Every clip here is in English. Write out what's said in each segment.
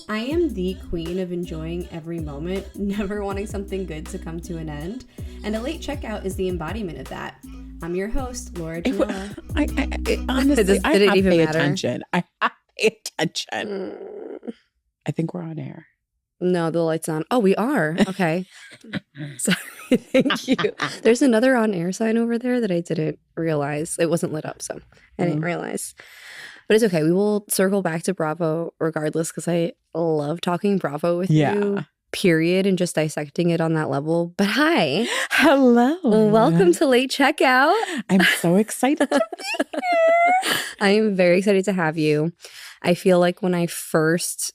I am the queen of enjoying every moment, never wanting something good to come to an end, and a late checkout is the embodiment of that. I'm your host, Laura Janela. I honestly, I have to pay attention. I have to pay attention. I think we're on air. No, the light's on. Oh, we are? Okay. Sorry, thank you. There's another on-air sign over there that I didn't realize. It wasn't lit up, so I didn't realize. But it's okay. We will circle back to Bravo regardless because I love talking Bravo with you, period, and just dissecting it on that level. But hi. Hello. Welcome to Late Checkout. I'm so excited to be here. I am very excited to have you. I feel like when I first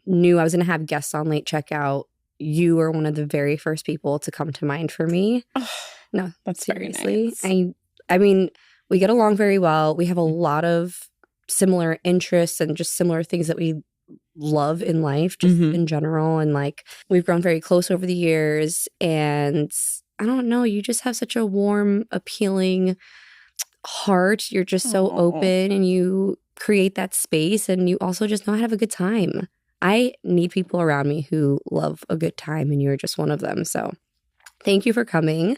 knew I was going to have guests on Late Checkout, you were one of the very first people to come to mind for me. Oh, no, that's seriously. Very nice. I mean, we get along very well. We have a lot of similar interests and just similar things that we love in life, just in general. And like, we've grown very close over the years. And I don't know, you just have such a warm, appealing heart. You're just so open and you create that space. And you also just know how to have a good time. I need people around me who love a good time, and you're just one of them. So thank you for coming.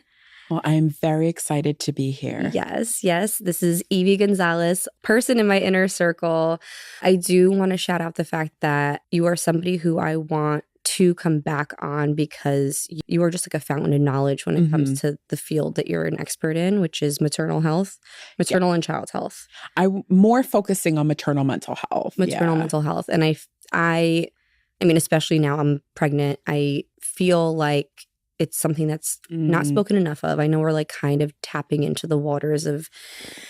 Well, I'm very excited to be here. Yes. This is Yve Gonzalez, person in my inner circle. I do want to shout out the fact that you are somebody who I want to come back on because you are just like a fountain of knowledge when it comes to the field that you're an expert in, which is maternal health, maternal and child health. I'm more focusing on maternal mental health. Maternal mental health. And I mean, especially now I'm pregnant, I feel like it's something that's not spoken enough of. I know we're like kind of tapping into the waters of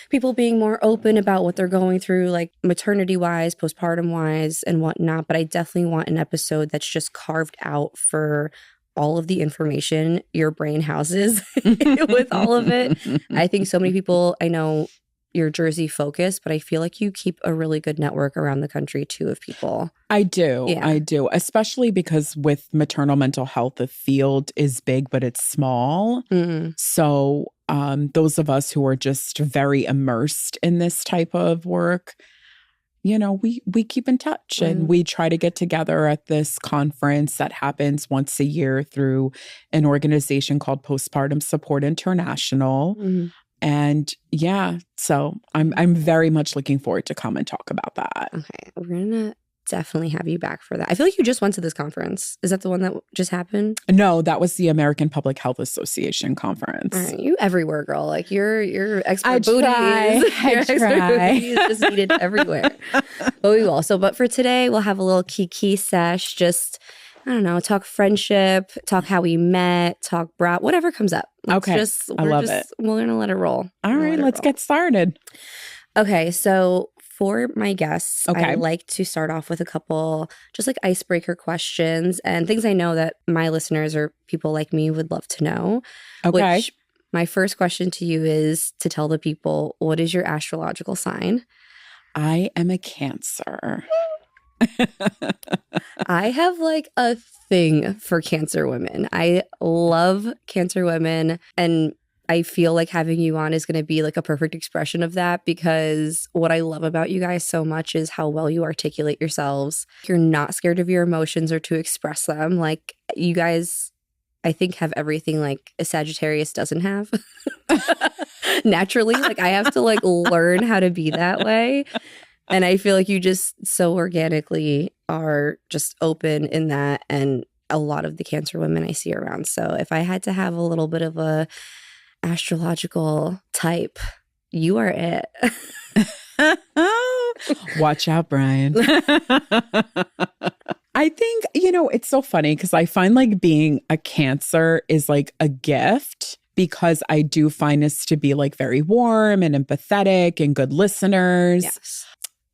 people being more open about what they're going through, like maternity-wise, postpartum-wise, and whatnot. But I definitely want an episode that's just carved out for all of the information your brain houses with all of it. I think so many people, I know you're Jersey focused, but I feel like you keep a really good network around the country too of people. I do. Yeah. I do. Especially because with maternal mental health, the field is big, but it's small. So those of us who are just very immersed in this type of work, you know, we keep in touch and we try to get together at this conference that happens once a year through an organization called Postpartum Support International. And yeah, so I'm very much looking forward to come and talk about that. Okay, we're gonna definitely have you back for that. I feel like you just went to this conference. Is that the one that just happened? No, that was the American Public Health Association conference. All right, you everywhere, girl. Like your expert I booty try. is just needed everywhere. But we will. But for today, we'll have a little kiki sesh. Just I don't know, talk friendship, talk how we met, talk brat, whatever comes up. Okay. I love it. We're going to let it roll. All right, let's get started. Okay, so for my guests, I like to start off with a couple just like icebreaker questions and things I know that my listeners or people like me would love to know. Okay. Which my first question to you is to tell the people, what is your astrological sign? I am a Cancer. I have like a thing for Cancer women. I love Cancer women, and I feel like having you on is going to be like a perfect expression of that, because what I love about you guys so much is how well you articulate yourselves. You're not scared of your emotions or to express them. Like you guys, I think, have everything like a Sagittarius doesn't have naturally. Like I have to like learn how to be that way. And I feel like you just so organically are just open in that, and a lot of the Cancer women I see around. So if I had to have a little bit of a astrological type, you are it. Watch out, Brian. I think, you know, it's so funny because I find like being a Cancer is like a gift, because I do find us to be like very warm and empathetic and good listeners. Yes.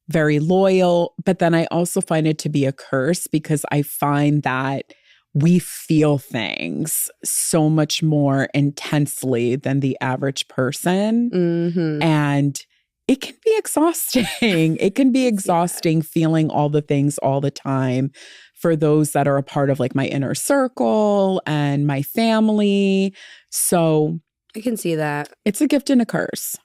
Very loyal. But then I also find it to be a curse, because I find that we feel things so much more intensely than the average person. And it can be exhausting. It can be exhausting feeling all the things all the time for those that are a part of like my inner circle and my family. So I can see that. It's a gift and a curse.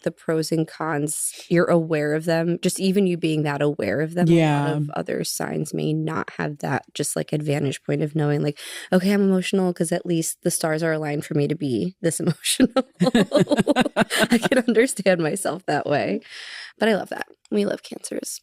the pros and cons, you're aware of them. Just even you being that aware of them, a lot of other signs may not have that just like advantage point of knowing like, okay, I'm emotional because at least the stars are aligned for me to be this emotional. I can understand myself that way. But I love that. We love Cancers.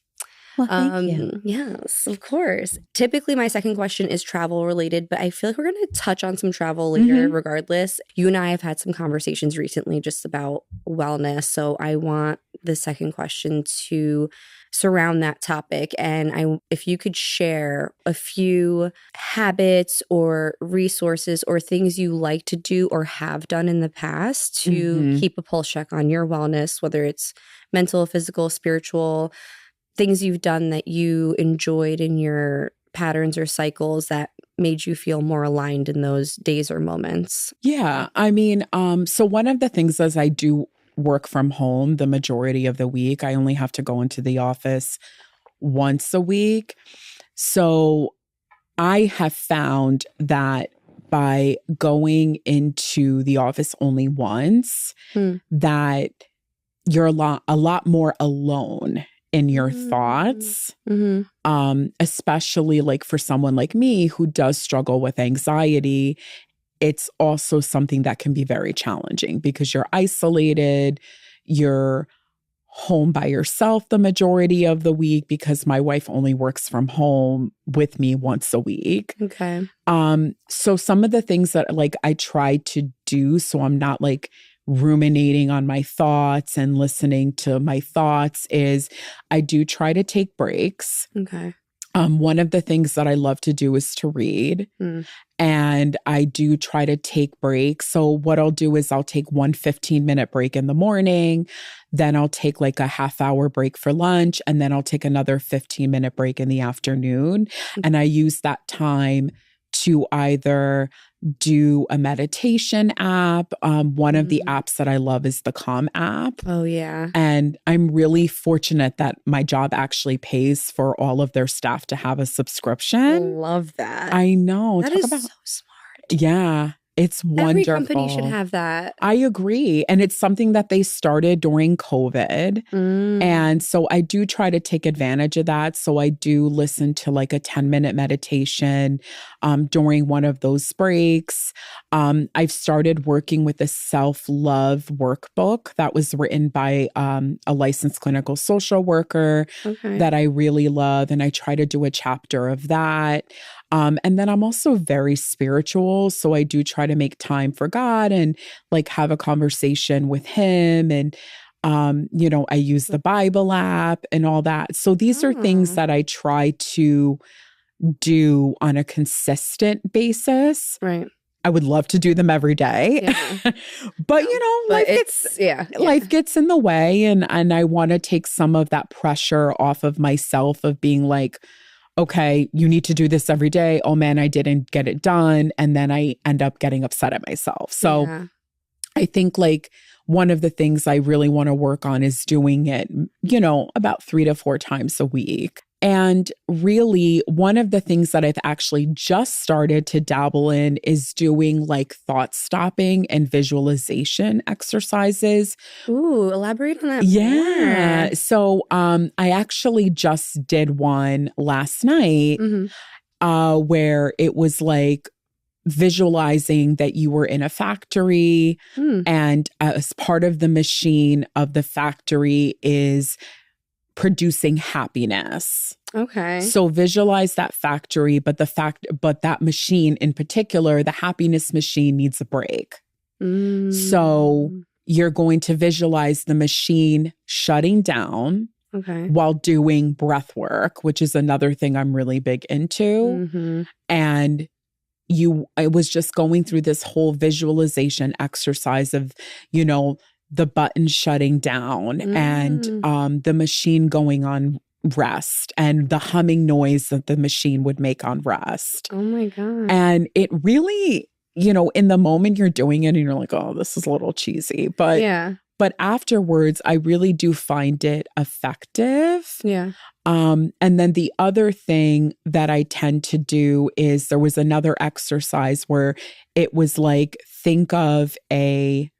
Well, thank you. Yes, of course. Typically, my second question is travel related, but I feel like we're going to touch on some travel later regardless. You and I have had some conversations recently just about wellness. So I want the second question to surround that topic. And if you could share a few habits or resources or things you like to do or have done in the past to keep a pulse check on your wellness, whether it's mental, physical, spiritual, things you've done that you enjoyed in your patterns or cycles that made you feel more aligned in those days or moments. Yeah. I mean, so one of the things is I do work from home the majority of the week. I only have to go into the office once a week. So I have found that by going into the office only once, that you're a lot more alone in your thoughts, especially like for someone like me who does struggle with anxiety. It's also something that can be very challenging because you're isolated, you're home by yourself the majority of the week because my wife only works from home with me once a week. Okay. So some of the things that like I try to do so I'm not like ruminating on my thoughts and listening to my thoughts is I do try to take breaks. Okay. One of the things that I love to do is to read. And I do try to take breaks. So what I'll do is I'll take one 15-minute break in the morning. Then I'll take like a half-hour break for lunch. And then I'll take another 15-minute break in the afternoon. And I use that time to either do a meditation app. One of the apps that I love is the Calm app. Oh, yeah. And I'm really fortunate that my job actually pays for all of their staff to have a subscription. I love that. I know. That is so smart. Yeah. It's wonderful. Every company should have that. I agree. And it's something that they started during COVID. And so I do try to take advantage of that. So I do listen to like a 10-minute meditation during one of those breaks. I've started working with a self-love workbook that was written by a licensed clinical social worker that I really love. And I try to do a chapter of that. And then I'm also very spiritual. So I do try to make time for God and like have a conversation with him. And, I use the Bible app and all that. So these are things that I try to do on a consistent basis. Right. I would love to do them every day. Yeah. But life gets in the way. And I want to take some of that pressure off of myself of being like, okay, you need to do this every day. Oh man, I didn't get it done. And then I end up getting upset at myself. So I think like one of the things I really want to work on is doing it, about 3 to 4 times a week. And really, one of the things that I've actually just started to dabble in is doing like thought stopping and visualization exercises. Ooh, elaborate on that. Yeah. More. So I actually just did one last night where it was like visualizing that you were in a factory and as part of the machine of the factory is producing happiness. Okay. So visualize that factory, but that machine in particular, the happiness machine needs a break. So you're going to visualize the machine shutting down while doing breath work, which is another thing I'm really big into. And I was just going through this whole visualization exercise of, the button shutting down and the machine going on rest and the humming noise that the machine would make on rest. Oh my God. And it really, in the moment you're doing it and you're like, oh, this is a little cheesy. But afterwards, I really do find it effective. Yeah. And then the other thing that I tend to do is there was another exercise where it was like, think of a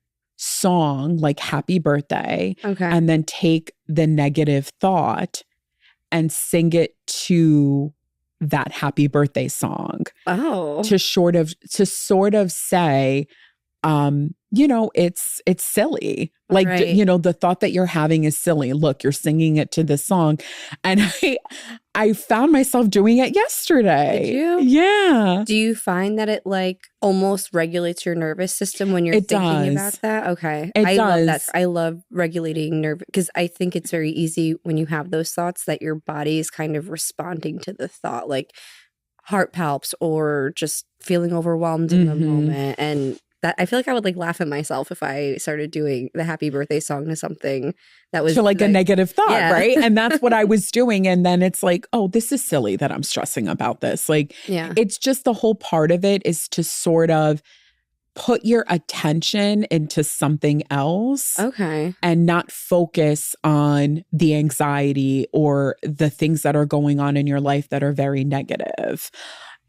song, like happy birthday, Okay. and then take the negative thought and sing it to that happy birthday song. Oh. To sort of say, you know, it's silly. Like, Right. you know, the thought that you're having is silly. Look, you're singing it to this song. And I found myself doing it yesterday. Did you? Yeah. Do you find that it like almost regulates your nervous system when you're thinking about that? Okay. It does. Love that. I love regulating nerve because I think it's very easy when you have those thoughts that your body is kind of responding to the thought, like heart palps or just feeling overwhelmed in the moment. And that I feel like I would like laugh at myself if I started doing the happy birthday song to something that was to like a negative thought, yeah. right? And that's what I was doing. And then it's like, oh, this is silly that I'm stressing about this. Like, it's just the whole part of it is to sort of put your attention into something else. Okay. And not focus on the anxiety or the things that are going on in your life that are very negative.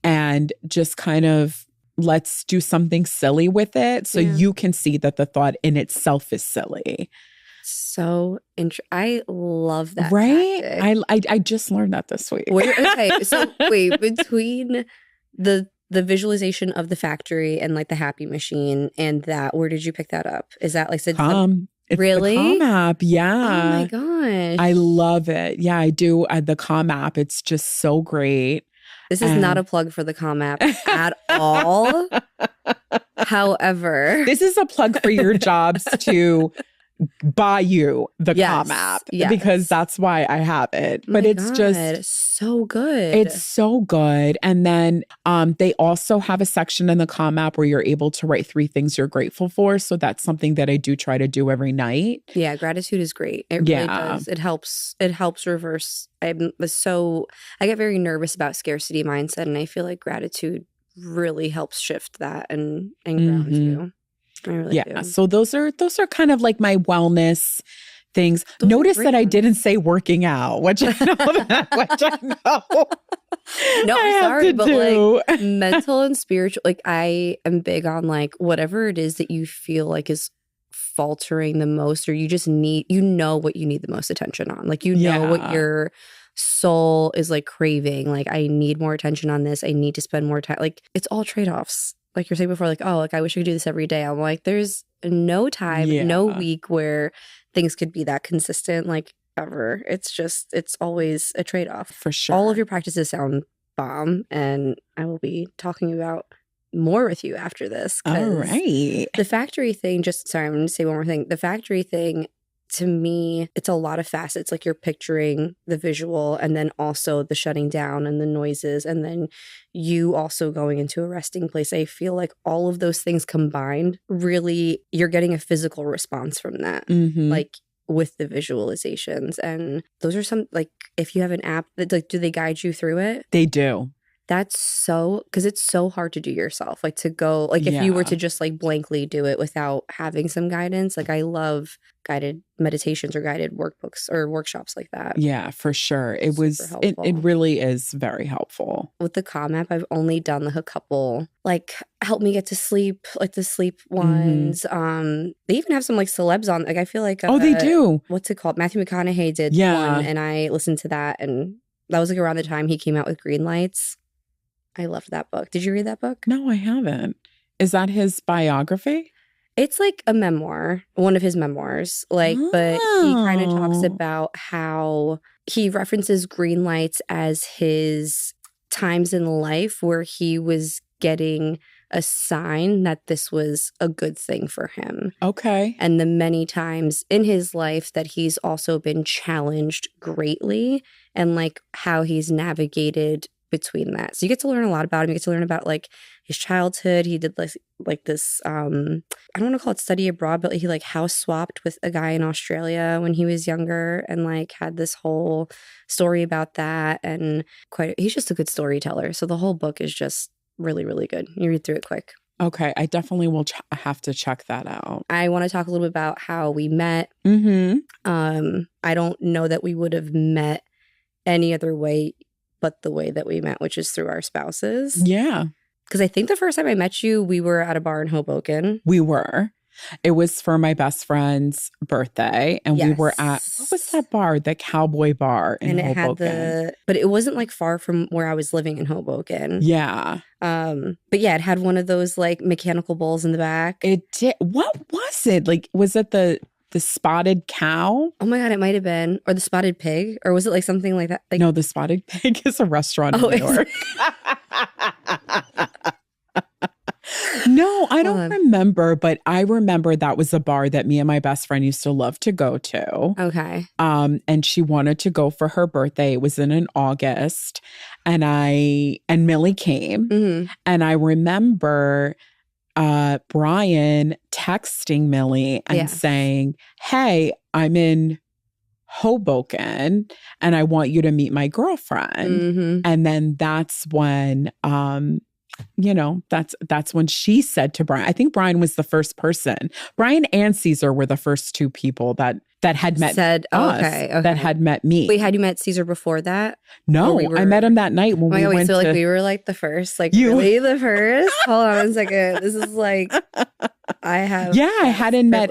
And just kind of let's do something silly with it so you can see that the thought in itself is silly. So I love that. Right? Tactic. I just learned that this week. Okay, so wait, between the visualization of the factory and like the happy machine and that, where did you pick that up? Is that like It's really? the Calm app, yeah. Oh my gosh. I love it. Yeah, I do. The Calm app, it's just so great. This is not a plug for the Calm app at all. However, this is a plug for your jobs to buy you the Calm app because that's why I have it. But it's just so good. It's so good. And then they also have a section in the Calm app where you're able to write 3 things you're grateful for. So that's something that I do try to do every night. Yeah, gratitude is great. It really does. It helps reverse. I get very nervous about scarcity mindset, and I feel like gratitude really helps shift that and ground you. I really do. So those are kind of like my wellness things. Notice that I didn't say working out, which I know. No, I'm sorry, but like mental and spiritual, like I am big on like whatever it is that you feel like is faltering the most, or you just need, you know what you need the most attention on. Like, you know what your soul is like craving. Like, I need more attention on this. I need to spend more time. Like, it's all trade-offs. Like you're saying before, like, oh, like I wish I could do this every day. I'm like, there's no time, no week where things could be that consistent, like ever. It's just, it's always a trade-off. For sure. All of your practices sound bomb, and I will be talking about more with you after this. All right. The factory thing, sorry, I'm going to say one more thing. The factory thing, to me, it's a lot of facets. Like, you're picturing the visual and then also the shutting down and the noises, and then you also going into a resting place. I feel like all of those things combined, really, you're getting a physical response from that. Like, with the visualizations. And those are some, like, if you have an app that, like, do they guide you through it? They do. That's so, because it's so hard to do yourself. Like, to go, like, if you were to just like blankly do it without having some guidance. Like, I love guided meditations or guided workbooks or workshops like that. Yeah, for sure. It really is very helpful. With the Calm app, I've only done like a couple, like, help me get to sleep, like the sleep ones. They even have some like celebs on. Like, I feel like they do. What's it called? Matthew McConaughey did one, and I listened to that, and that was like around the time he came out with Green Lights. I loved that book. Did you read that book? No, I haven't. Is that his biography? It's like a memoir, one of his memoirs. Like, but he kind of talks about how he references green lights as his times in life where he was getting a sign that this was a good thing for him. Okay. And the many times in his life that he's also been challenged greatly, and like how he's navigated between that. So you get to learn a lot about him. You get to learn about like his childhood. He did like this, I don't want to call it study abroad, but he like house swapped with a guy in Australia when he was younger, and like had this whole story about that. And he's just a good storyteller. So the whole book is just really, really good. You read through it quick. Okay. I definitely will have to check that out. I want to talk a little bit about how we met. I don't know that we would have met any other way but the way that we met, which is through our spouses. Yeah. Because I think the first time I met you, we were at a bar in Hoboken. We were. It was for my best friend's birthday. And we were at, what was that bar? The Cowboy Bar in Hoboken. But it wasn't like far from where I was living in Hoboken. Yeah. But yeah, it had one of those like mechanical bowls in the back. It did. What was it? Like, was it the spotted cow? Oh my God, it might have been. Or the spotted pig. Or was it like something like that? Like, no, the spotted pig is a restaurant in New York. No, I don't remember, but I remember that was a bar that me and my best friend used to love to go to. Okay. And she wanted to go for her birthday. It was in August. And Millie came. Mm-hmm. And I remember Brian texting Millie and saying, hey, I'm in Hoboken and I want you to meet my girlfriend. Mm-hmm. And then that's when that's when she said to Brian, I think Brian was the first person. Brian and Caesar were the first two people that had met us, that had met me. Wait, had you met Caesar before that? No, I met him that night when we went so like we were like the first, like really the first? Hold on a second. This is like, I hadn't met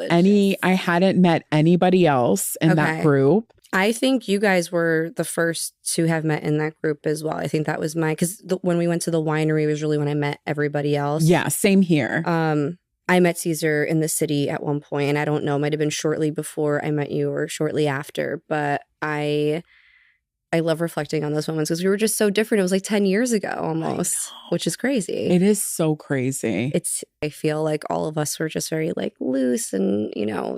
anybody else in that group. I think you guys were the first to have met in that group as well. I think that was because when we went to the winery was really when I met everybody else. Yeah, same here. I met Caesar in the city at one point, and I don't know, it might have been shortly before I met you or shortly after, but I love reflecting on those moments because we were just so different. It was like 10 years ago almost, which is crazy. It is so crazy. I feel like all of us were just very like loose and,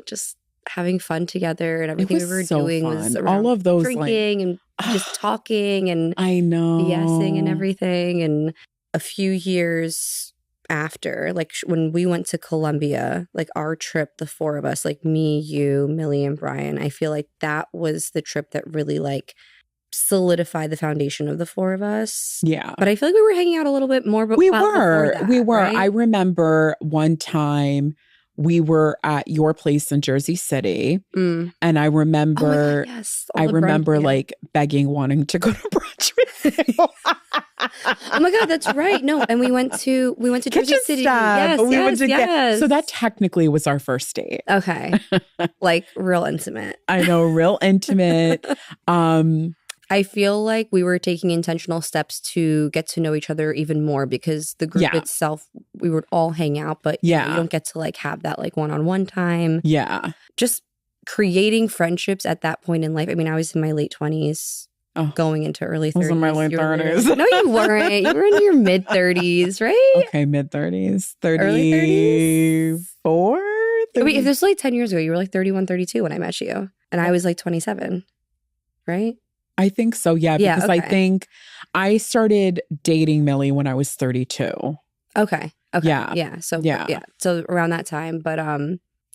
just having fun together, and everything we were doing was around all of those drinking and just talking and I know BSing and everything. And a few years after, like when we went to Colombia, like our trip, the four of us, like me, you, Millie, and Brian, I feel like that was the trip that really like solidified the foundation of the four of us. Yeah. But I feel like we were hanging out a little bit more. We were. Right? I remember one time we were at your place in Jersey City. And I remember, like begging, wanting to go to brunch with you. Oh my God, that's right. No, and we went to Jersey City. Yes. So that technically was our first date. Okay. Like real intimate. I know, real intimate. I feel like we were taking intentional steps to get to know each other even more because the group itself, we would all hang out, but you don't get to like have that like one-on-one time. Yeah. Just creating friendships at that point in life. I mean, I was in my late 20s. Going into early 30s. I was in my late 30s. No, you weren't. You were in your mid 30s, right? Okay, mid 30s. 34? Wait, if this was like 10 years ago, you were like 31, 32 when I met you. And I was like 27, right? I think so, yeah. Because I think I started dating Millie when I was 32. Okay. Yeah. So around that time. But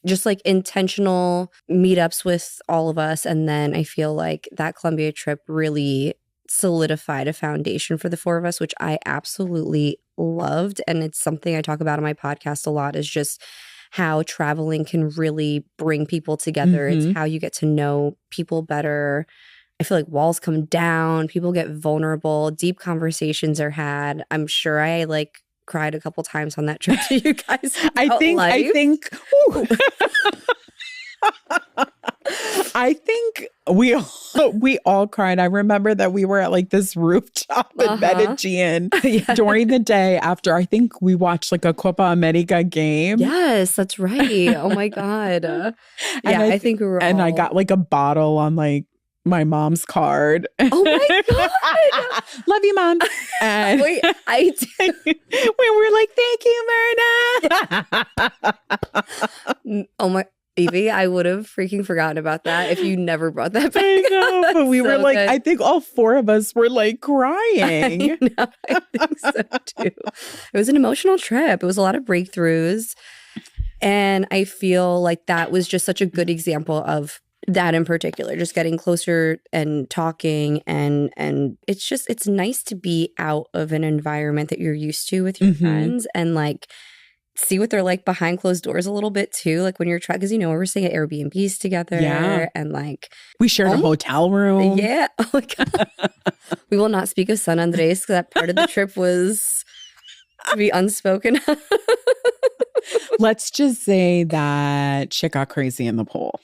just like intentional meetups with all of us. And then I feel like that Colombia trip really solidified a foundation for the four of us, which I absolutely loved. And it's something I talk about on my podcast a lot, is just how traveling can really bring people together. Mm-hmm. It's how you get to know people better. I feel like walls come down, people get vulnerable, deep conversations are had. I'm sure I like cried a couple times on that trip to you guys. I think we all cried. I remember that we were at like this rooftop in Medellin during the day after I think we watched like a Copa America game. Yes, that's right. Oh my God. I think we were I got like a bottle on like my mom's card. Oh my God. Love you, Mom. And wait, I did. We were like, thank you, Myrna. Oh my, Yve, I would have freaking forgotten about that if you never brought that back. I know, but we were like, good. I think all four of us were like crying. I think so too. It was an emotional trip. It was a lot of breakthroughs. And I feel like that was just such a good example of that in particular, just getting closer and talking. And it's nice to be out of an environment that you're used to with your friends and like see what they're like behind closed doors a little bit too. Like when you're trying, because we were staying at Airbnbs together and like we shared a hotel room. Yeah. Oh my God. We will not speak of San Andres because that part of the trip was to be unspoken. Let's just say that shit got crazy in the pool.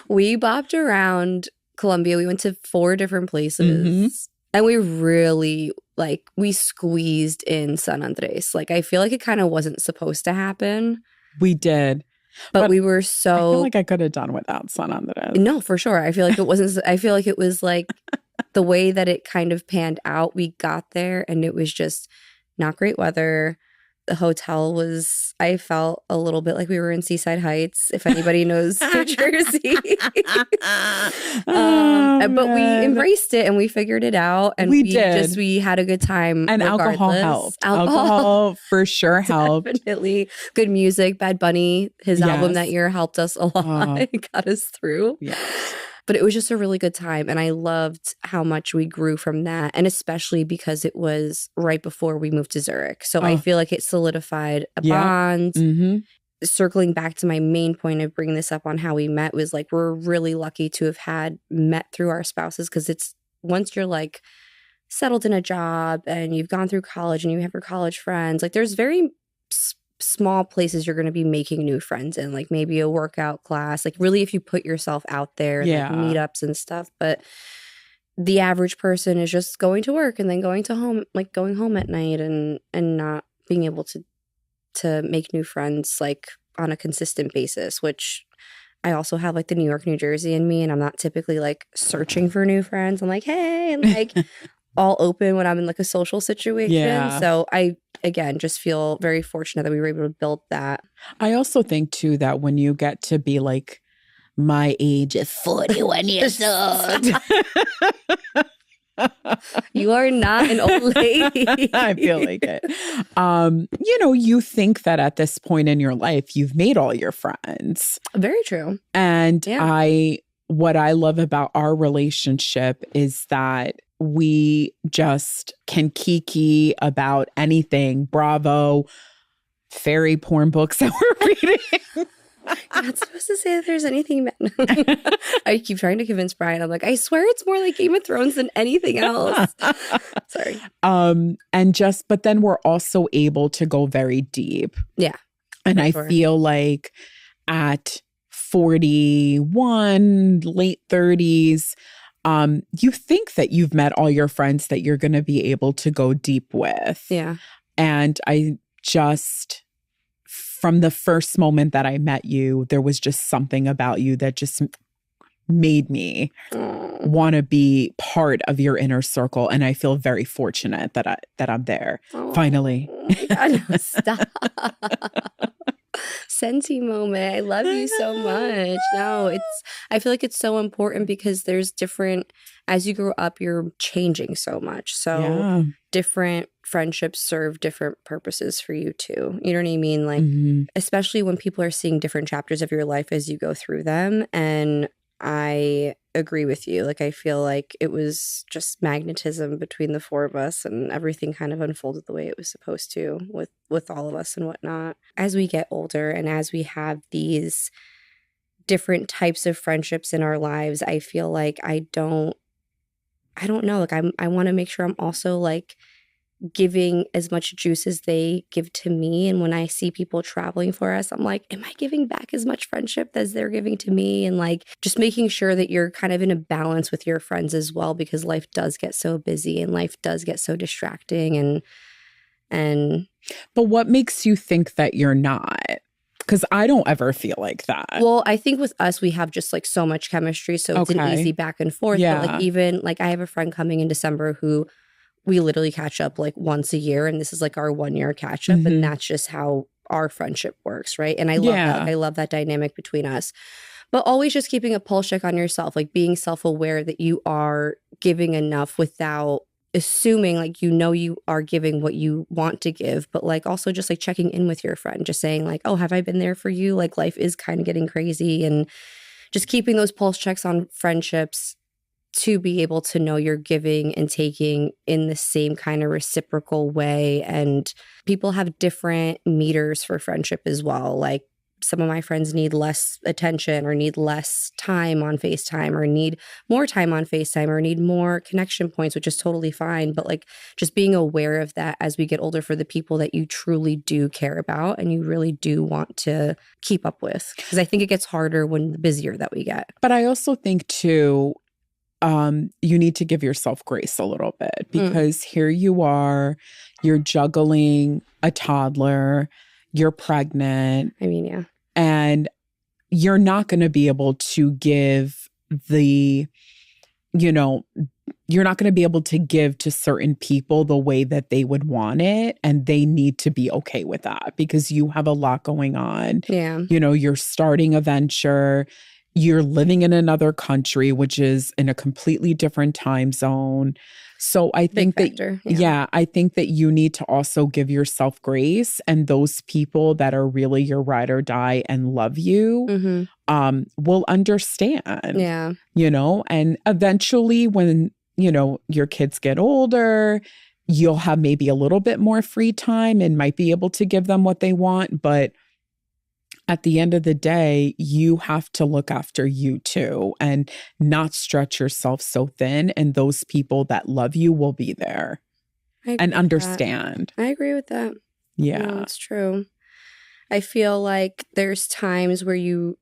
We bopped around Colombia. We went to 4 different places. And we really, like, we squeezed in San Andres. Like, I feel like it kind of wasn't supposed to happen. We did. But we were so... I feel like I could have done without San Andres. No, for sure. I feel like it wasn't... I feel like it was, like, the way that it kind of panned out. We got there, and it was just not great weather. The hotel was... I felt a little bit like we were in Seaside Heights, if anybody knows New Jersey. But we embraced it, and we figured it out. And we did. We had a good time. And regardless. Alcohol helped. Alcohol for sure helped. Definitely. Good music. Bad Bunny, his album that year helped us a lot. It got us through. Yes. But it was just a really good time. And I loved how much we grew from that. And especially because it was right before we moved to Zurich. So I feel like it solidified a bond. Circling back to my main point of bringing this up on how we met was like, we're really lucky to have had met through our spouses. Because it's once you're like settled in a job and you've gone through college and you have your college friends, like there's very small places you're going to be making new friends in, like maybe a workout class, like really if you put yourself out there, like meetups and stuff. But the average person is just going to work and then going home at night and not being able to make new friends like on a consistent basis, which I also have like the New York, New Jersey in me, and I'm not typically like searching for new friends. I'm like, hey, and like all open when I'm in like a social situation. Yeah. So I, again, just feel very fortunate that we were able to build that. I also think too that when you get to be like my age at 41 years old. You are not an old lady. I feel like it. You think that at this point in your life, you've made all your friends. Very true. And what I love about our relationship is that we just can kiki about anything. Bravo, fairy porn books that we're reading. You're not supposed to say that there's anything. I keep trying to convince Brian. I'm like, I swear it's more like Game of Thrones than anything else. Sorry. But then we're also able to go very deep. Yeah. And I feel like at 41, late 30s, you think that you've met all your friends that you're going to be able to go deep with. Yeah. And I just... From the first moment that I met you, there was just something about you that just made me want to be part of your inner circle. And I feel very fortunate that I'm there. Finally. Oh my God, no, stop. Senti moment. I love you so much. No, I feel like it's so important because there's different, as you grow up, you're changing so much. So different friendships serve different purposes for you too. You know what I mean? Like, especially when people are seeing different chapters of your life as you go through them. And I agree with you. Like, I feel like it was just magnetism between the 4 of us and everything kind of unfolded the way it was supposed to with all of us and whatnot. As we get older and as we have these different types of friendships in our lives, I feel like I don't know. Like, I want to make sure I'm also like giving as much juice as they give to me. And when I see people traveling for us, I'm like, am I giving back as much friendship as they're giving to me? And like, just making sure that you're kind of in a balance with your friends as well, because life does get so busy and life does get so distracting. But what makes you think that you're not? Because I don't ever feel like that. Well, I think with us, we have just like so much chemistry. So it's an easy back and forth. Yeah. But like even like I have a friend coming in December who we literally catch up like once a year. And this is like our 1-year catch up. And that's just how our friendship works. Right. And I love that. I love that dynamic between us. But always just keeping a pulse check on yourself, like being self-aware that you are giving enough without assuming like you are giving what you want to give, but like also just like checking in with your friend, just saying like, oh, have I been there for you? Like life is kind of getting crazy, and just keeping those pulse checks on friendships to be able to know you're giving and taking in the same kind of reciprocal way. And people have different meters for friendship as well. Like some of my friends need less attention or need less time on FaceTime or need more time on FaceTime or need more connection points, which is totally fine. But like just being aware of that as we get older for the people that you truly do care about and you really do want to keep up with. Because I think it gets harder when the busier that we get. But I also think too, you need to give yourself grace a little bit because here you are, you're juggling a toddler, you're pregnant. I mean, yeah. And you're not going to be able to give you're not going to be able to give to certain people the way that they would want it. And they need to be okay with that because you have a lot going on. Yeah. You're starting a venture. You're living in another country, which is in a completely different time zone. So I think I think that you need to also give yourself grace, and those people that are really your ride or die and love you will understand. Yeah. And eventually when, your kids get older, you'll have maybe a little bit more free time and might be able to give them what they want. But at the end of the day, you have to look after you too and not stretch yourself so thin. And those people that love you will be there and understand. I agree with that. Yeah. No, it's true. I feel like there's times where you,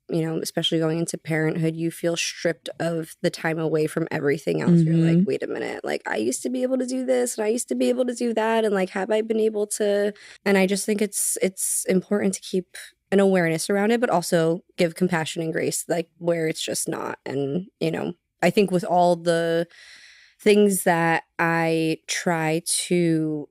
especially going into parenthood, you feel stripped of the time away from everything else. You're like, wait a minute, like I used to be able to do this and I used to be able to do that. And like, have I been able to? And I just think it's important to keep an awareness around it, but also give compassion and grace, like where it's just not. And, I think with all the things that I try to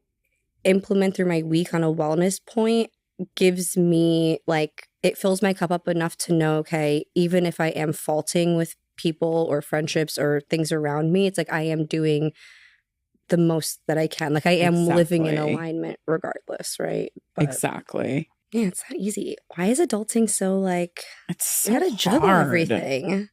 implement through my week on a wellness point gives me like, it fills my cup up enough to know, okay, even if I am faulting with people or friendships or things around me, it's like I am doing the most that I can. Like I am living in alignment regardless, right? But exactly. Yeah, it's not easy. Why is adulting so like, it's so you gotta juggle hard. everything.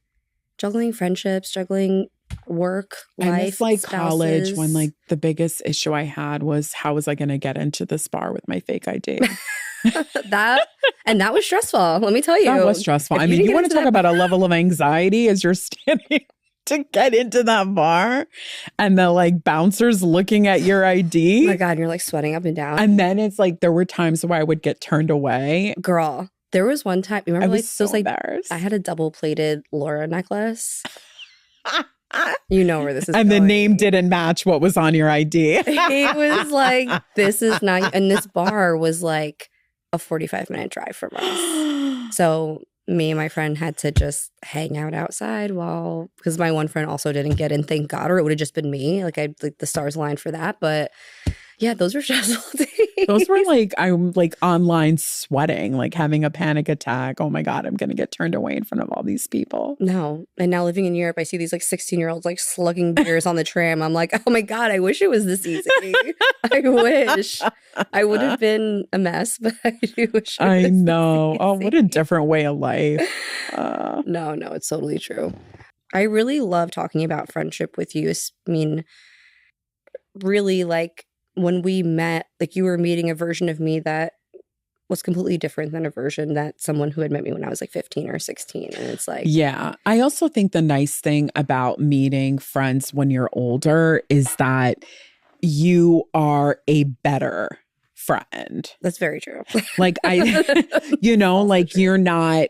Juggling friendships, juggling work, and life, it's like spouses. College when like the biggest issue I had was how was I going to get into this bar with my fake ID? that was stressful. Let me tell you. That was stressful. I mean, you want to talk about a level of anxiety as you're standing to get into that bar and the like bouncers looking at your ID. Oh my God, you're like sweating up and down. And then it's like there were times where I would get turned away. Girl, there was one time, you remember I was so embarrassed. I had a double-plated Laura necklace. You know where this is and going. The name didn't match what was on your ID. It was like, this is not, and this bar was like a 45-minute drive from us. So me and my friend had to just hang out outside because my one friend also didn't get in, thank God, or it would have just been me. Like the stars aligned for that. But yeah, those were stressful days. Those were like, I'm like online sweating, like having a panic attack. Oh my God, I'm going to get turned away in front of all these people. No. And now living in Europe, I see these like 16-year-olds like slugging beers on the tram. I'm like, oh my God, I wish it was this easy. I wish. I would have been a mess, but I do wish it was I know. This easy. Oh, what a different way of life. No, it's totally true. I really love talking about friendship with you. I mean, really like, when we met, like you were meeting a version of me that was completely different than a version that someone who had met me when I was like 15 or 16. And it's like, yeah, I also think the nice thing about meeting friends when you're older is that you are a better friend. That's very true. Like like you're not,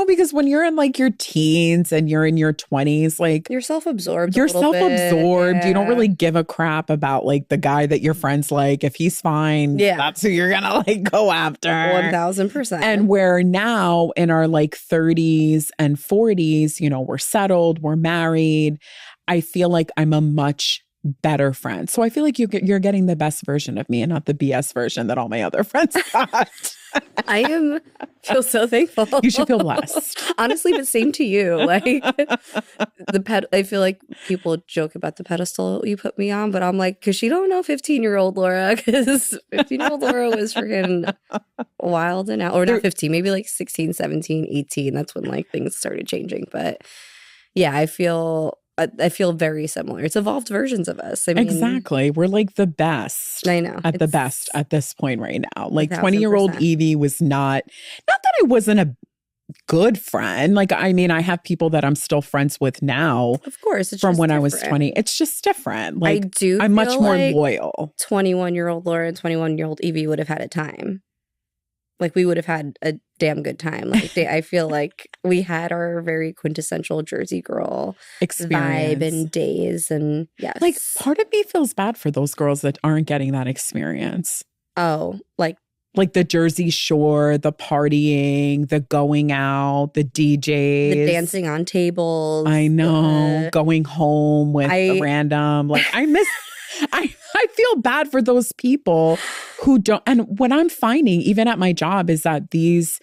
because when you're in like your teens and you're in your 20s, like you're self-absorbed. You're self-absorbed. Yeah. You don't really give a crap about like the guy that your friends like. If he's fine, that's who you're gonna like go after. 1000%. And where now in our like 30s and 40s, we're settled, we're married. I feel like I'm a much better friend. So I feel like you're getting the best version of me and not the BS version that all my other friends got. I feel so thankful. You should feel blessed. Honestly, but same to you. Like I feel like people joke about the pedestal you put me on, but I'm like, because you don't know 15-year-old Laura, because 15-year-old Laura was freaking wild and out. Or not 15, maybe like 16, 17, 18. That's when like things started changing. But yeah, I feel I feel very similar. It's evolved versions of us. I mean, exactly. We're like the best. I know. At the best at this point right now. Like 1,000%. 20-year-old Yve was not that I wasn't a good friend. Like, I mean, I have people that I'm still friends with now. Of course. It's from just when different. I was 20. It's just different. Like, I'm much more loyal. 21-year-old Laura and 21-year-old Yve would have had a time. Like, we would have had a damn good time. Like, I feel like we had our very quintessential Jersey girl experience, vibe and days. And yes. Like, part of me feels bad for those girls that aren't getting that experience. Oh, like the Jersey Shore, the partying, the going out, the DJs. The dancing on tables. I know. Going home with the random. Like, I miss... I feel bad for those people who don't. And what I'm finding, even at my job, is that these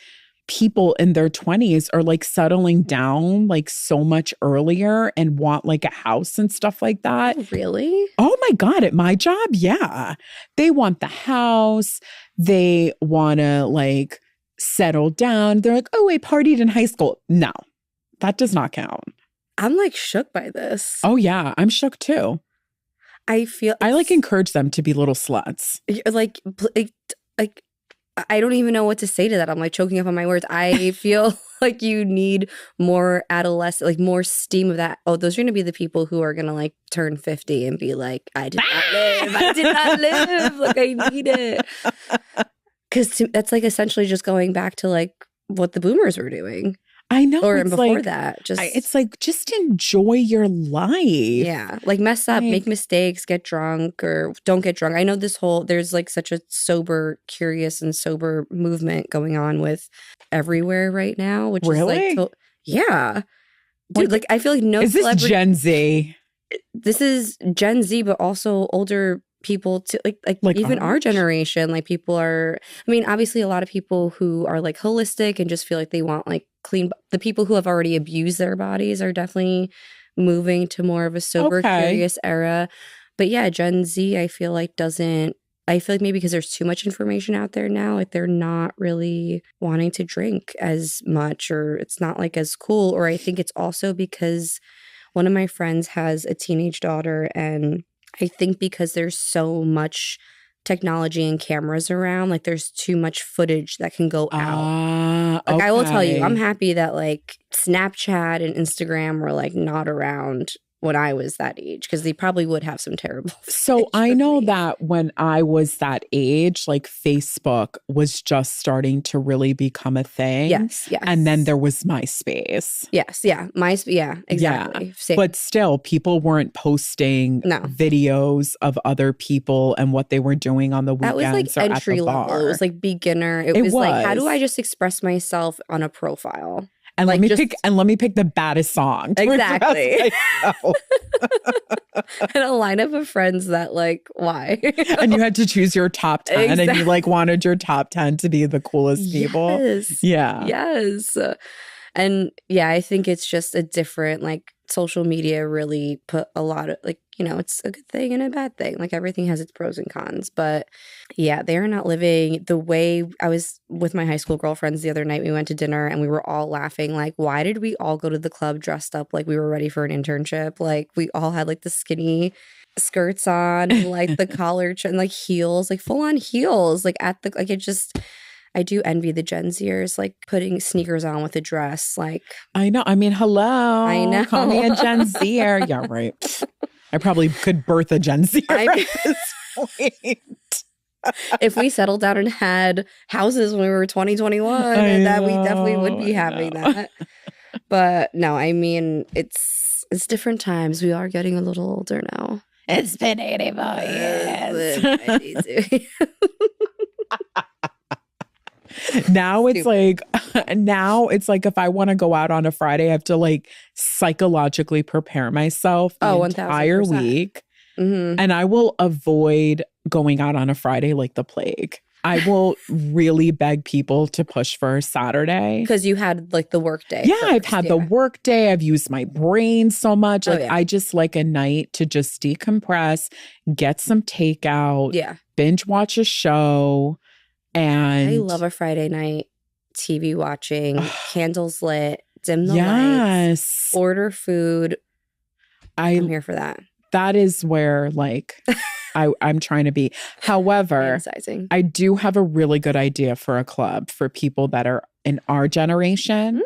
people in their 20s are like settling down like so much earlier and want like a house and stuff like that. Oh, really? Oh my God, at my job, yeah. They want the house. They want to like settle down. They're like, oh, I partied in high school. No, that does not count. I'm like shook by this. Oh yeah, I'm shook too. I feel I like encourage them to be little sluts. Like I don't even know what to say to that. I'm like choking up on my words. I feel like you need more adolescent, like more steam of that. Oh, those are going to be the people who are going to like turn 50 and be like, I did not live. I did not live. Like, I need it. Because that's like essentially just going back to like what the boomers were doing. I know. Or before like, that. It's like, just enjoy your life. Yeah. Like mess up, make mistakes, get drunk or don't get drunk. I know there's like such a curious and sober movement going on with everywhere right now. Which really? is like, yeah. Dude, like I feel like no Is this Gen Z? This is Gen Z, but also older people to like even our generation. Like people are, I mean, obviously a lot of people who are like holistic and just feel like they want like clean. The people who have already abused their bodies are definitely moving to more of a sober, curious era. But yeah, Gen Z, I feel like maybe because there's too much information out there now, like they're not really wanting to drink as much, or it's not like as cool. Or I think it's also because one of my friends has a teenage daughter, and I think because there's so much technology and cameras around, like there's too much footage that can go out. Like I will tell you, I'm happy that like Snapchat and Instagram were like not around when I was that age, because they probably would have some terrible. So I know that when I was that age, like Facebook was just starting to really become a thing. Yes. And then there was MySpace. Yes. Yeah. MySpace. Yeah. Exactly. Yeah. But still, people weren't posting videos of other people and what they were doing on the weekends. That was like entry level. It was like beginner. It was like, how do I just express myself on a profile? And like let me pick the baddest song. Exactly. And a lineup of friends that like, why? And you had to choose your top 10 and you like wanted your top 10 to be the coolest people. Yeah. Yes. And yeah, I think it's just a different, like social media really put a lot of like, you know, it's a good thing and a bad thing. Like everything has its pros and cons. But yeah, they are not living the way. I was with my high school girlfriends the other night. We went to dinner and we were all laughing. Like, why did we all go to the club dressed up like we were ready for an internship? Like we all had like the skinny skirts on and like the collar and like heels, like full on heels, like at the, like it just, I do envy the Gen Zers, like putting sneakers on with a dress. Like I know. I mean, hello. I know. Call me a Gen Zer. Yeah, right. I probably could birth a Gen Zer at this point. If we settled down and had houses when we were 2021, that we definitely would be having that. But no, I mean, it's different times. We are getting a little older now. It's been 84 years. Now it's like if I want to go out on a Friday, I have to like psychologically prepare myself the entire 1000%. week. Mm-hmm. And I will avoid going out on a Friday like the plague. I will really beg people to push for a Saturday. Because you had like the work day. Yeah, I've had the work day. I've used my brain so much. Like I just like a night to just decompress, get some takeout, binge watch a show. And I love a Friday night TV watching, candles lit, dim the lights, order food. I'm here for that. That is where like I'm trying to be. However, I do have a really good idea for a club for people that are in our generation.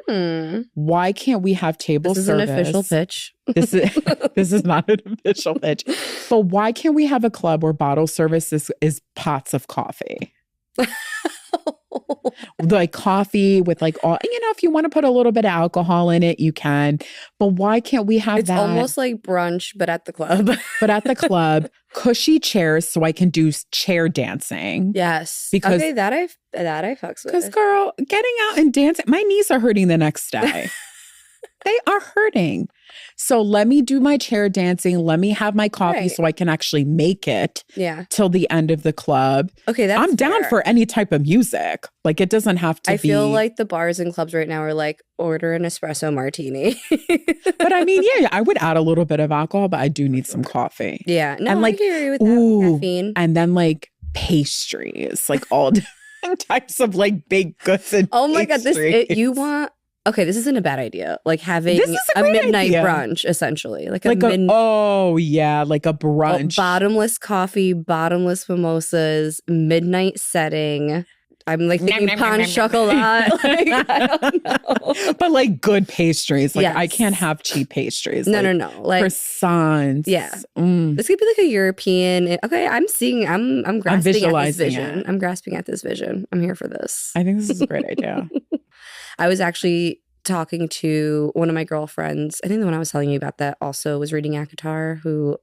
Why can't we have table service? This is an official pitch. This is not an official pitch. But why can't we have a club where bottle service is pots of coffee? Like coffee with like all, if you want to put a little bit of alcohol in it, you can. But why can't we have that? It's almost like brunch, but at the club. But at the club, cushy chairs so I can do chair dancing. Yes. Because okay, that I fucks with. Because girl, getting out and dancing, my knees are hurting the next day. They are hurting. So let me do my chair dancing. Let me have my coffee so I can actually make it till the end of the club. Okay, I'm down for any type of music. Like it doesn't have to be. I feel like the bars and clubs right now are like, order an espresso martini. But I mean, yeah, I would add a little bit of alcohol, but I do need some coffee. Yeah. No, and like, I agree with that. Caffeine. And then like pastries, like all different types of like baked goods and oh my God, you want... Okay, this isn't a bad idea. Like having a midnight brunch, essentially. Like a brunch. Bottomless coffee, bottomless mimosas, midnight setting. I'm like thinking pain chocolat. Like, I don't know. But like good pastries. Like I can't have cheap pastries. No. Like croissants. Yeah. This could be like a European. Okay, I'm grasping at this vision. I'm grasping at this vision. I'm here for this. I think this is a great idea. I was actually talking to one of my girlfriends. I think the one I was telling you about that also was reading ACOTAR, who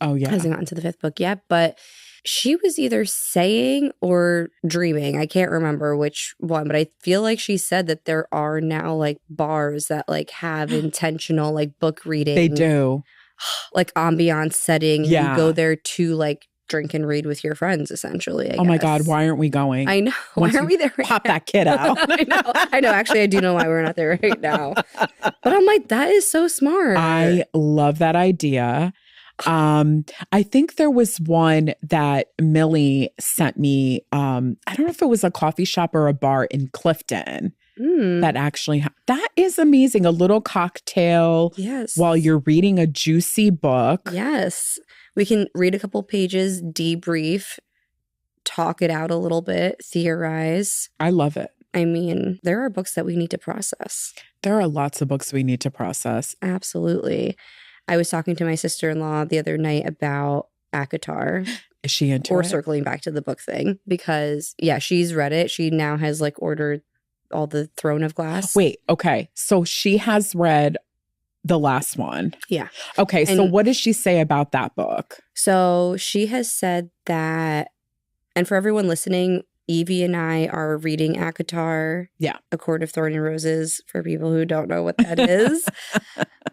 hasn't gotten to the 5th book yet. But she was either saying or dreaming. I can't remember which one, but I feel like she said that there are now like bars that like have intentional like book reading. They do. Like ambiance setting. Yeah. You go there to like drink and read with your friends, essentially. I guess. My God, why aren't we going? I know. Why aren't we there right Pop now? That kid out. I know. Actually, I do know why we're not there right now. But I'm like, that is so smart. I love that idea. I think there was one that Millie sent me. I don't know if it was a coffee shop or a bar in Clifton. That actually, that is amazing. A little cocktail while you're reading a juicy book. Yes. We can read a couple pages, debrief, talk it out a little bit, theorize. I love it. I mean, there are books that we need to process. There are lots of books we need to process. Absolutely. I was talking to my sister-in-law the other night about ACOTAR. Is she into it? Or it? circling back to the book thing because, she's read it. She now has like ordered all the Throne of Glass. Wait, okay. So she has read the last one. Yeah. Okay, so what does she say about that book? So she has said that, and for everyone listening, Evie and I are reading ACOTAR. Yeah. A Court of Thorn and Roses, for people who don't know what that is.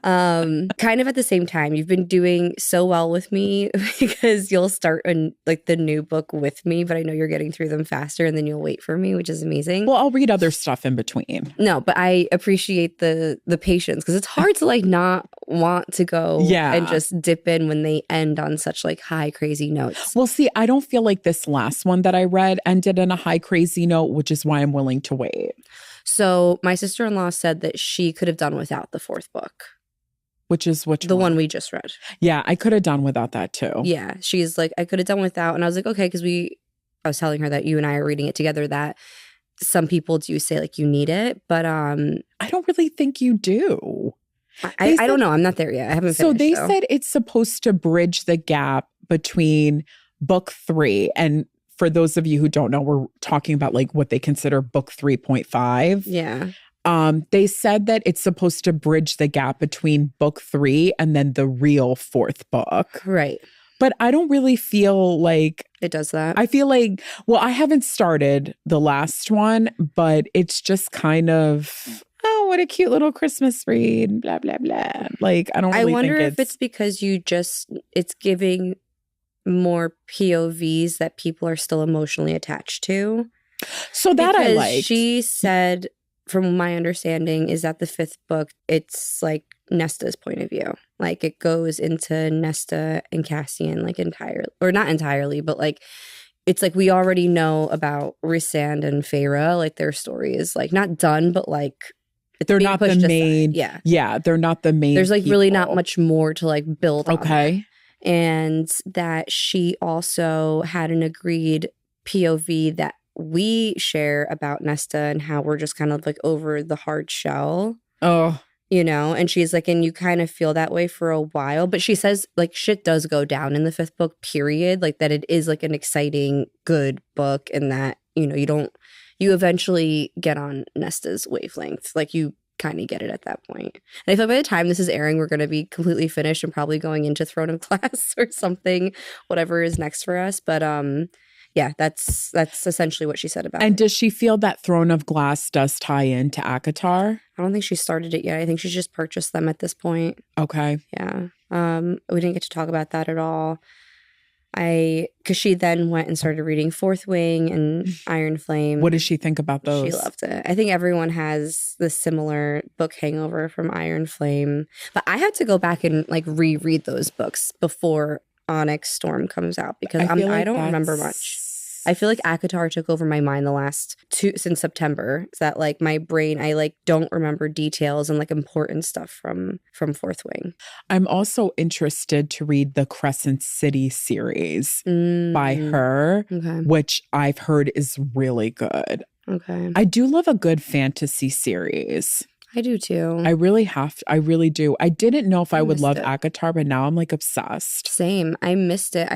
Kind of at the same time. You've been doing so well with me because you'll start the new book with me, but I know you're getting through them faster and then you'll wait for me, which is amazing. Well, I'll read other stuff in between. No, but I appreciate the patience because it's hard to like not want to go and just dip in when they end on such like high crazy notes. Well, see, I don't feel like this last one that I read ended on a high crazy note, which is why I'm willing to wait. So my sister-in-law said that she could have done without the 4th book. Which the one we just read. Yeah, I could have done without that too. Yeah, she's like, I could have done without. And I was like, okay, because I was telling her that you and I are reading it together, that some people do say like you need it, but I don't really think you do. I don't know. I'm not there yet. I haven't finished. So they said it's supposed to bridge the gap between book 3 and for those of you who don't know, we're talking about like what they consider book 3.5. Yeah. They said that it's supposed to bridge the gap between book 3 and then the real 4th book. Right. But I don't really feel like it does that. I feel like, well, I haven't started the last one, but it's just kind of, oh, what a cute little Christmas read, blah, blah, blah. Like, I don't really I wonder think if it's because it's giving more POVs that people are still emotionally attached to. So that because I like. She said, from my understanding, is that the 5th book, it's like Nesta's point of view. Like it goes into Nesta and Cassian like entirely, or not entirely, but like it's like we already know about Rhysand and Feyre, like their story is like not done, but like they're not the main. Yeah. Yeah, they're not the main. There's like people. really not much more to like build on. Okay. And that she also had an agreed POV that we share about Nesta and how we're just kind of like over the hard shell. Oh. You know, and she's like, and you kind of feel that way for a while. But she says like shit does go down in the 5th book, period. Like that it is like an exciting, good book and that, you know, you eventually get on Nesta's wavelength. Like you kind of get it at that point. And I feel like by the time this is airing, we're going to be completely finished and probably going into Throne of Glass or something, whatever is next for us. But yeah, that's essentially what she said about it. And does she feel that Throne of Glass does tie into ACOTAR? I don't think she started it yet. I think she's just purchased them at this point. Okay. Yeah. We didn't get to talk about that at all. Because she then went and started reading Fourth Wing and Iron Flame. What does she think about those? She loved it. I think everyone has the similar book hangover from Iron Flame. But I had to go back and like reread those books before Onyx Storm comes out because I don't remember much. I feel like ACOTAR took over my mind the last since September. Is that like my brain, I like don't remember details and like important stuff from Fourth Wing. I'm also interested to read the Crescent City series by her, which I've heard is really good. Okay. I do love a good fantasy series. I do too. I really do. I didn't know if I would love ACOTAR, but now I'm like obsessed. Same. I missed it.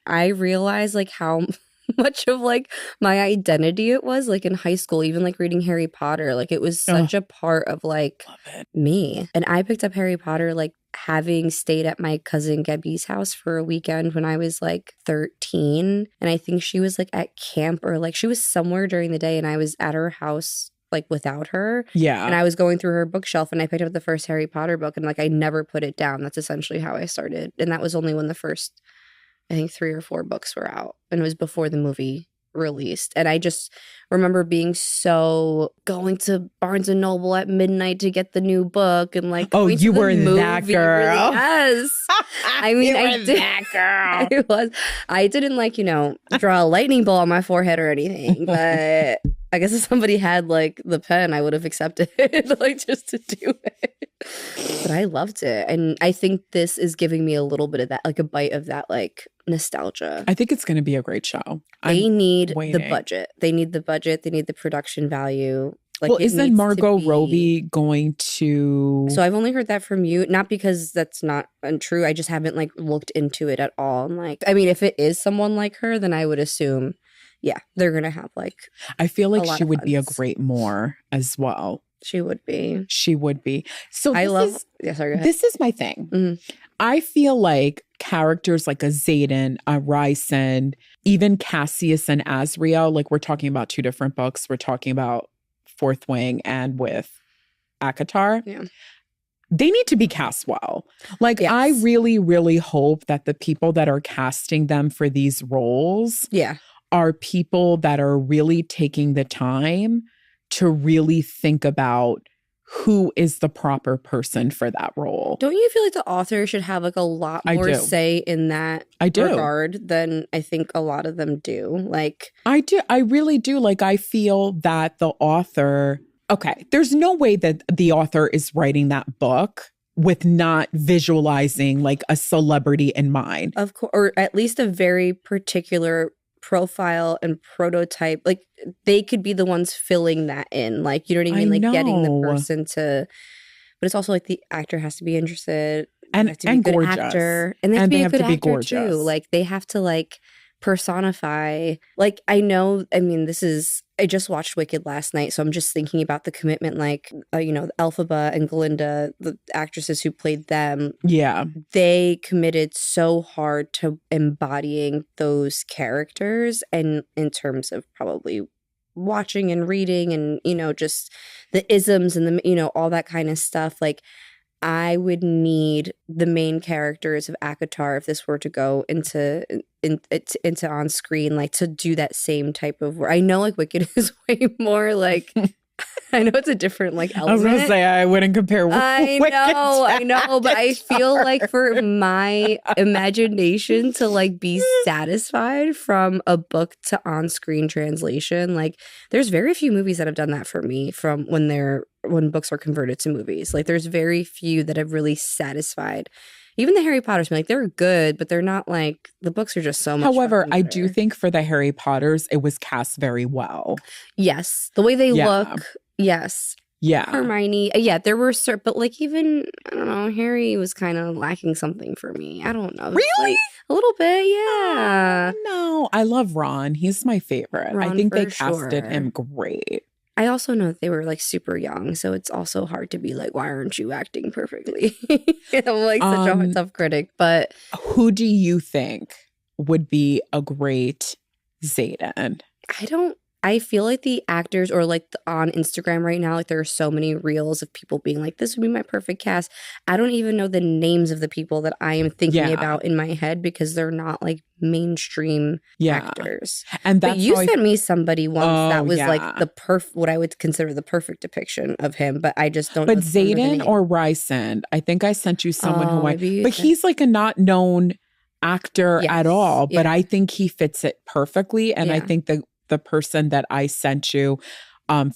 I realized like how much of like my identity it was like in high school, even like reading Harry Potter. Like it was such a part of like me. And I picked up Harry Potter like having stayed at my cousin Gabby's house for a weekend when I was like 13. And I think she was like at camp or like she was somewhere during the day and I was at her house like without her. Yeah. And I was going through her bookshelf and I picked up the first Harry Potter book and like I never put it down. That's essentially how I started. And that was only when the first, I think 3 or 4 books were out. And it was before the movie released. And I just remember being going to Barnes and Noble at midnight to get the new book and like you were that girl. Yes. I mean, I did. That girl. I was. I didn't like, draw a lightning bolt on my forehead or anything, but I guess if somebody had like the pen, I would have accepted it, like just to do it. But I loved it. And I think this is giving me a little bit of that, like a bite of that like nostalgia. I think it's going to be a great show. They need the budget. They need the budget. They need the production value. Like, well, isn't Margot Robbie going to... So I've only heard that from you, not because that's not untrue. I just haven't like looked into it at all. And like, I mean, if it is someone like her, then I would assume, yeah, they're going to have like... I feel like she would be a great Moore as well. She would be. She would be. So I love... Yeah, sorry, go ahead. This is my thing. Mm-hmm. I feel like characters like a Xaden, a Rysand, even Cassius and Azriel, like we're talking about 2 different books. We're talking about Fourth Wing and with ACOTAR. Yeah. They need to be cast well. Like, yes. I really, really hope that the people that are casting them for these roles are people that are really taking the time to really think about who is the proper person for that role. Don't you feel like the author should have like a lot more say in that regard than I think a lot of them do? Like I do. I really do. Like I feel that the author, okay, there's no way that the author is writing that book with not visualizing like a celebrity in mind. Of course, or at least a very particular profile and prototype. Like they could be the ones filling that in, like, you know what I mean? Like getting the person to, but it's also like the actor has to be interested and gorgeous actor, and they have to be gorgeous too. Like they have to like personify. Like I mean I just watched Wicked last night, so I'm just thinking about the commitment, like Elphaba and Glinda, the actresses who played them. Yeah, they committed so hard to embodying those characters, and in terms of probably watching and reading, and just the isms and the all that kind of stuff. Like I would need the main characters of ACOTAR, if this were to go into on screen, like to do that same type of work. I know like Wicked is way more like I know it's a different like element. I was gonna say I wouldn't compare. I know, but I feel like for my imagination to like be satisfied from a book to on-screen translation, like there's very few movies that have done that for me from when they're when books are converted to movies. Like there's very few that have really satisfied. Even the Harry Potters, like they're good, but they're not like the books are just so much. However, I do think for the Harry Potters, it was cast very well. Yes, the way they look. Yes. Yeah. Hermione. Yeah, there were certain, but like even, I don't know, Harry was kind of lacking something for me. I don't know. Really? Like, a little bit, yeah. No, I love Ron. He's my favorite. Ron, I think they for casted sure. him great. I also know that they were like super young, so it's also hard to be like, why aren't you acting perfectly? I'm like such a tough critic, but who do you think would be a great Xaden? I feel like the actors or like on Instagram right now, like there are so many reels of people being like, this would be my perfect cast. I don't even know the names of the people that I am thinking about in my head because they're not like mainstream actors. And that's but you sent me somebody once that was like the what I would consider the perfect depiction of him, but I just don't know. But Xaden or Rysand, I think I sent you someone but he's like a not known actor at all, but I think he fits it perfectly. And I think the person that I sent you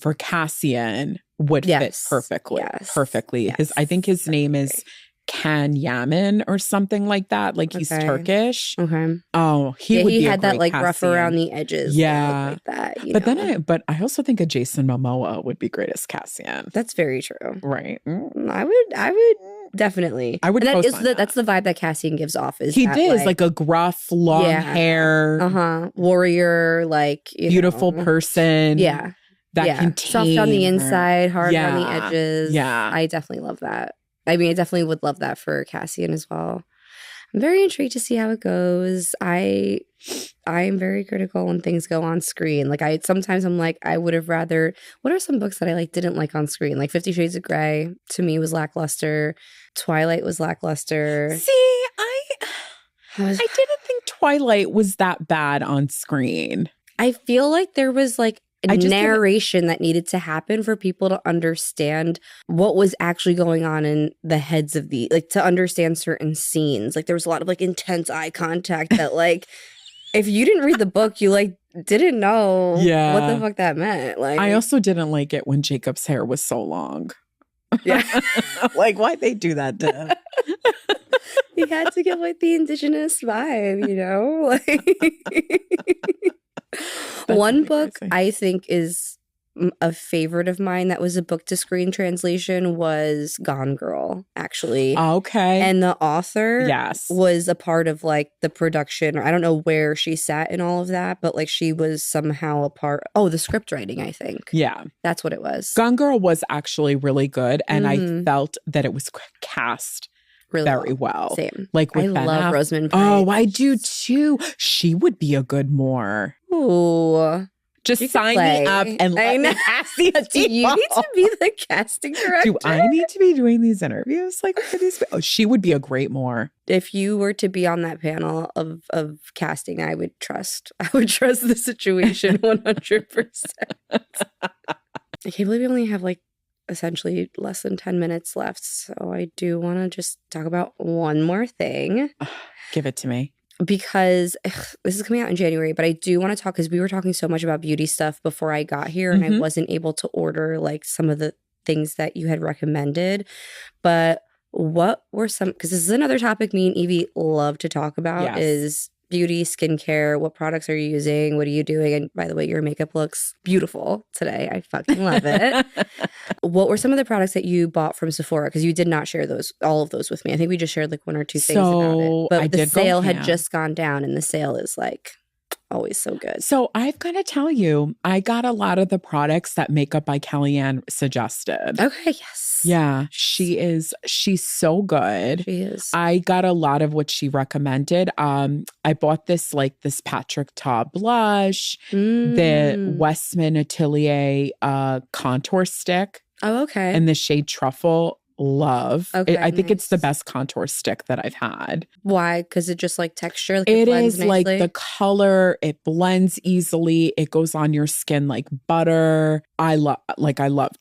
for Cassian would fit perfectly. Perfectly. I think his name is Can Yaman or something like that. Like he's Turkish. Okay. Oh, he had that like Cassian. Rough around the edges. Yeah. Like that. But I also think a Jason Momoa would be great as Cassian. That's very true. Right. I would definitely. I would. That's the vibe that Cassian gives off. Is like a gruff, long hair, warrior, like beautiful person. Yeah, that can soft on the inside, hard on the edges. Yeah, I definitely love that. I mean, I definitely would love that for Cassian as well. I'm very intrigued to see how it goes. I am very critical when things go on screen. Like sometimes I'm like, I would have rather. What are some books that I didn't like on screen? Like 50 Shades of Grey to me was lackluster. Twilight was lackluster. See, I didn't think Twilight was that bad on screen. I feel like there was like narration that needed to happen for people to understand what was actually going on in the heads of to understand certain scenes. Like there was a lot of like intense eye contact that like if you didn't read the book, you like didn't know what the fuck that meant. Like I also didn't like it when Jacob's hair was so long. Yeah. Like why'd they do that to him? He had to give like the indigenous vibe, you know? Like one book crazy. I think is a favorite of mine that was a book to screen translation was Gone Girl, actually. Okay. And the author was a part of like the production, or I don't know where she sat in all of that, but like she was somehow a part. Oh, the script writing, I think. Yeah. That's what it was. Gone Girl was actually really good. And I felt that it was cast really very well. Same. Like with I love Rosamund Pike. Oh, I do too. She would be a good Moore. Ooh. Just sign me up and let me cast these people. Do you need to be the casting director? Do I need to be doing these interviews? Like, for these? Oh, she would be a great Moore. If you were to be on that panel of casting, I would trust the situation 100%. I can't believe we only have like essentially less than 10 minutes left. So I do want to just talk about one more thing. Give it to me. Because this is coming out in January, but I do want to talk because we were talking so much about beauty stuff before I got here and I wasn't able to order like some of the things that you had recommended. But what were some, because this is another topic me and Evie love to talk about is beauty, skincare. What products are you using? What are you doing? And by the way, your makeup looks beautiful today. I fucking love it. What were some of the products that you bought from Sephora? Because you did not share all of those with me. I think we just shared like one or two things about it. But the sale had just gone down and the sale is like always so good. So I've got to tell you, I got a lot of the products that Makeup by Kellyanne suggested. Okay, yes. Yeah, she's so good. She is. I got a lot of what she recommended. I bought this Patrick Ta blush, the Westman Atelier contour stick. Oh, okay. And the shade Truffle. Love. Okay, I think it's the best contour stick that I've had. Why? Because it just like texture? Like it is nicely? Like the color, it blends easily. It goes on your skin like butter. I loved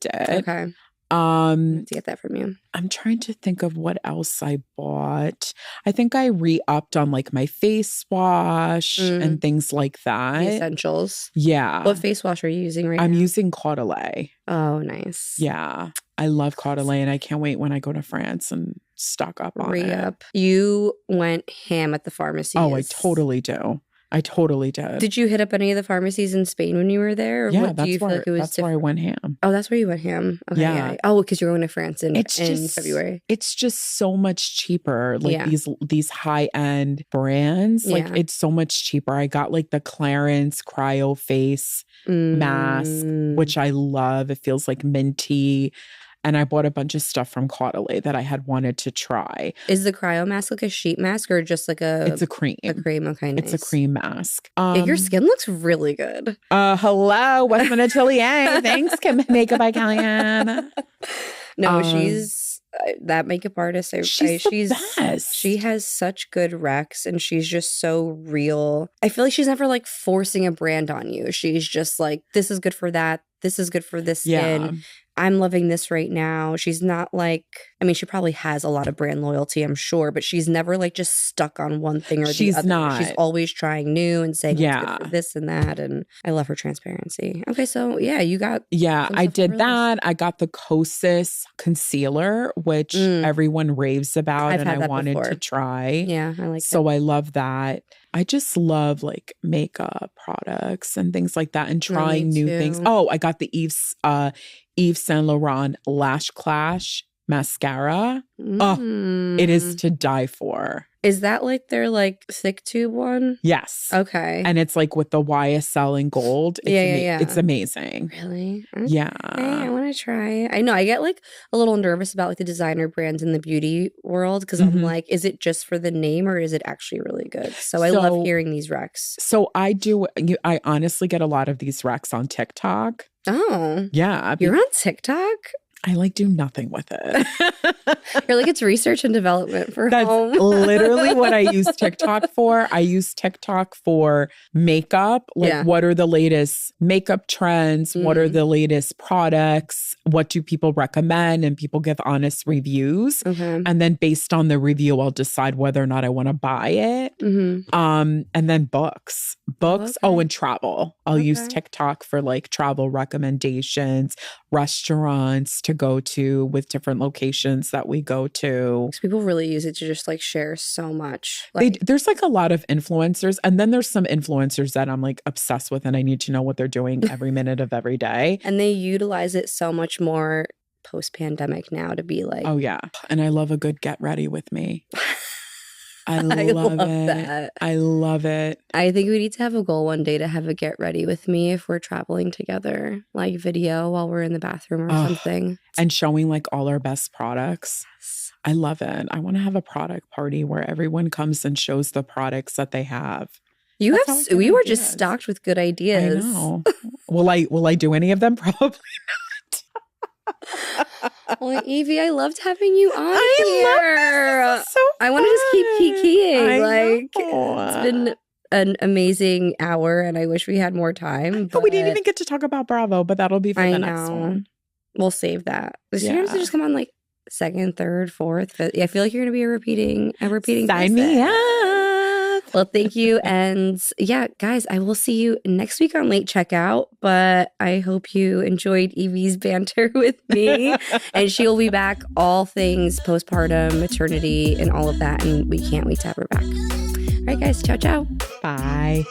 it. Okay. To get that from you. I'm trying to think of what else I bought. I think I re-upped on like my face wash and things like that. The essentials. Yeah. What face wash are you using right now? I'm using ACOTAR. Oh, nice. Yeah. I love ACOTAR and I can't wait when I go to France and stock up on it. You went ham at the pharmacies. Oh, I totally do. I totally did. Did you hit up any of the pharmacies in Spain when you were there? Or yeah, what, that's, do you feel like it was that's where I went ham. Oh, that's where you went ham? Okay, yeah. Oh, because you're going to France in February. It's just so much cheaper. Like these high-end brands, like it's so much cheaper. I got like the Clarence Cryo Face mask, which I love. It feels like minty. And I bought a bunch of stuff from ACOTAR that I had wanted to try. Is the cryo mask like a sheet mask or just like a... It's a cream. A cream, okay, nice. It's a cream mask. Your skin looks really good. Hello, Westman Atelier. Thanks, Makeup by Kellyanne. No, she's... that makeup artist, she's the best. She has such good recs and she's just so real. I feel like she's never like forcing a brand on you. She's just like, this is good for that. This is good for this skin. I'm loving this right now. She's not like, I mean, she probably has a lot of brand loyalty, I'm sure, but she's never like just stuck on one thing or the other. She's not. She's always trying new and saying it's good for this and that. And I love her transparency. Okay, so you got. Yeah, I did that. I got the Kosas concealer, which everyone raves about and I wanted to try. Yeah, I like it. So I love that. I just love like makeup products and things like that and trying new things. Oh, I got the Yves Saint Laurent Lash Clash mascara. Oh, it is to die for. Is that like their like thick tube one? Yes. Okay. And it's like with the YSL in gold. It's It's amazing. Really? Okay. Yeah. I want to try. I know I get like a little nervous about like the designer brands in the beauty world because I'm like, is it just for the name or is it actually really good? So I love hearing these recs. So I honestly get a lot of these recs on TikTok. Oh. Yeah. You're on TikTok? I like do nothing with it. You're like, it's research and development for That's home. literally what I use TikTok for. I use TikTok for makeup. Like, what are the latest makeup trends? What are the latest products? What do people recommend? And people give honest reviews. And then based on the review, I'll decide whether or not I want to buy it. And then books. Oh, and travel. I'll use TikTok for like travel recommendations, restaurants to go to with different locations that we go to. People really use it to just like share so much. Like, there's like a lot of influencers and then there's some influencers that I'm like obsessed with and I need to know what they're doing every minute of every day. And they utilize it so much more post-pandemic now to be like... Oh yeah. And I love a good get ready with me. I love it. That. I love it. I think we need to have a goal one day to have a get ready with me if we're traveling together, like video while we're in the bathroom or something. And showing like all our best products. Yes. I love it. I want to have a product party where everyone comes and shows the products that they have. We were just stocked with good ideas. I know. Will I do any of them? Probably not. Well, Yve, I loved having you on here. Love this. So I want to just keep keying. It's been an amazing hour, and I wish we had more time. But we didn't even get to talk about Bravo, but that'll be for the next one. We'll save that. You're going to just come on like second, third, fourth, fifth. I feel like you're going to be a repeating. Sign me up. Well, thank you. And yeah, guys, I will see you next week on Late Checkout. But I hope you enjoyed Yve's banter with me. And she will be back, all things postpartum, maternity, and all of that. And we can't wait to have her back. All right, guys. Ciao, ciao. Bye.